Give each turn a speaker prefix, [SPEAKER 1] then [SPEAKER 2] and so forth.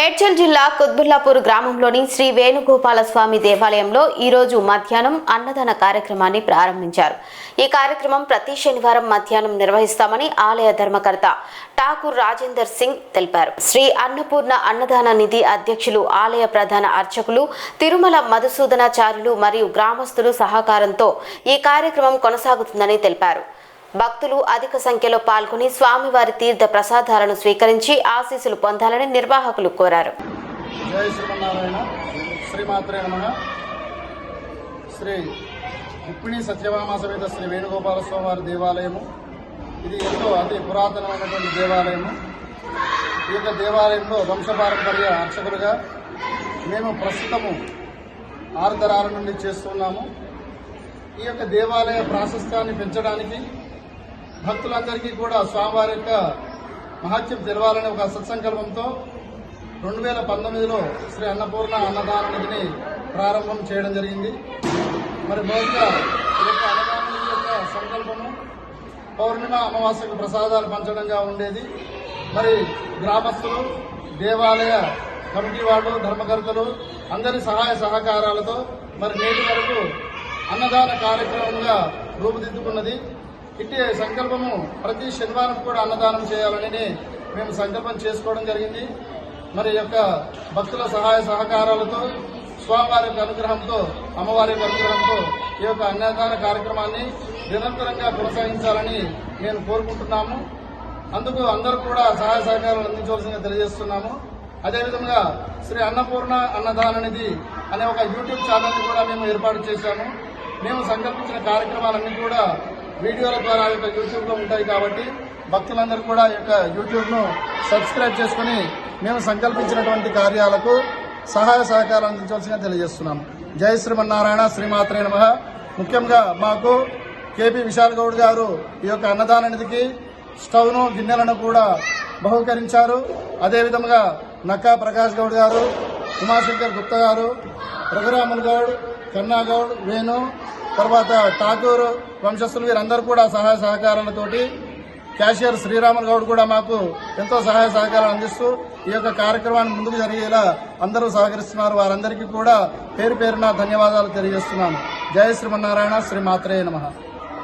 [SPEAKER 1] మేడ్చల్ జిల్లా కుత్బుల్లాపూర్ గ్రామంలోని శ్రీ వేణుగోపాల స్వామి దేవాలయంలో ఈ రోజు మధ్యాహ్నం అన్నదాన కార్యక్రమాన్ని ప్రారంభించారు. ఈ కార్యక్రమం ప్రతి శనివారం మధ్యాహ్నం నిర్వహిస్తామని ఆలయ ధర్మకర్త ఠాకూర్ రాజేందర్ సింగ్ తెలిపారు. శ్రీ అన్నపూర్ణ అన్నదాన నిధి అధ్యక్షులు, ఆలయ ప్రధాన అర్చకులు తిరుమల మధుసూదనాచార్యులు మరియు గ్రామస్తులు సహకారంతో ఈ కార్యక్రమం కొనసాగుతుందని తెలిపారు. భక్తులు అధిక సంఖ్యలో పాల్గొని స్వామివారి తీర్థ ప్రసాదాలను స్వీకరించి ఆశీస్సులు పొందాలని నిర్వాహకులు కోరారు.
[SPEAKER 2] జై శ్రీమన్నారాయణ. శ్రీమాత్రే నమః. శ్రీ రుక్మిణీ సత్యభామ సమేత శ్రీ వేణుగోపాల స్వామి వారి దేవాలయము ఇది ఎంతో అతి పురాతనమైనటువంటి దేవాలయము. ఈ యొక్క దేవాలయంలో వంశపారంపర్య అర్చకులుగా మేము ప్రస్తుతము 6 తరాల నుండి చేస్తున్నాము. ఈ యొక్క దేవాలయ ప్రాశస్త్యాన్ని పెంచడానికి భక్తులందరికీ కూడా స్వామివారి యొక్క మహాత్యం తెలవాలనే ఒక సత్సంకల్పంతో 2019లో శ్రీ అన్నపూర్ణ అన్నదాన నిధిని ప్రారంభం చేయడం జరిగింది. మరి మొదటిగా ఈ యొక్క అన్నదాన నిధి యొక్క సంకల్పము పౌర్ణిమ అమావాస్యకు ప్రసాదాలు పంచడంగా ఉండేది. మరి గ్రామస్తులు, దేవాలయ కమిటీ వాళ్ళు, ధర్మకర్తలు అందరి సహాయ సహకారాలతో మరి నేటి వరకు అన్నదాన కార్యక్రమంగా రూపుదిద్దుకున్నది. ఇట్టి సంకల్పము ప్రతి శనివారం కూడా అన్నదానం చేయాలని మేము సంకల్పం చేసుకోవడం జరిగింది. మరి యొక్క భక్తుల సహాయ సహకారాలతో, స్వామివారి యొక్క అనుగ్రహంతో, అమ్మవారి యొక్క అనుగ్రహంతో ఈ యొక్క అన్నదాన కార్యక్రమాన్ని నిరంతరంగా కొనసాగించాలని నేను కోరుకుంటున్నాము. అందుకు అందరూ కూడా సహాయ సహకారాలు అందించవలసిందిగా తెలియజేస్తున్నాము. అదేవిధంగా శ్రీ అన్నపూర్ణ అన్నదాన నిధి అనే ఒక యూట్యూబ్ ఛానల్ని కూడా మేము ఏర్పాటు చేశాము. మేము సంకల్పించిన కార్యక్రమాలన్నీ కూడా వీడియోల ద్వారా యొక్క యూట్యూబ్లో ఉంటాయి కాబట్టి భక్తులందరూ కూడా ఈ యొక్క యూట్యూబ్ను సబ్స్క్రైబ్ చేసుకుని మేము సంకల్పించినటువంటి కార్యాలకు సహాయ సహకారం అందించవలసిందిగా తెలియజేస్తున్నాము. జై శ్రీమన్నారాయణ. శ్రీమాత్రే నమః. ముఖ్యంగా మాకు కేపీ విశాల్ గౌడ్ గారు ఈ యొక్క అన్నదాన నిధికి స్టవ్ను, గిన్నెలను కూడా బహుకరించారు. అదేవిధంగా నక్కా ప్రకాష్ గౌడ్ గారు, ఉమాశంకర్ గుప్తా గారు, రఘురాముల్ గౌడ్, కన్నా గౌడ్, వేణు, తర్వాత ఠాకూర్ వంశస్థులు వీరందరూ కూడా సహాయ సహకారాలతోటి, క్యాషియర్ శ్రీరాముల్ గౌడ్ కూడా మాకు ఎంతో సహాయ సహకారాలు అందిస్తూ ఈ యొక్క కార్యక్రమాన్ని ముందుకు జరిగేలా అందరూ సహకరిస్తున్నారు. వారందరికీ కూడా పేరు పేరున ధన్యవాదాలు తెలియజేస్తున్నాను. జై శ్రీమన్నారాయణ. శ్రీమాత్రే నమః.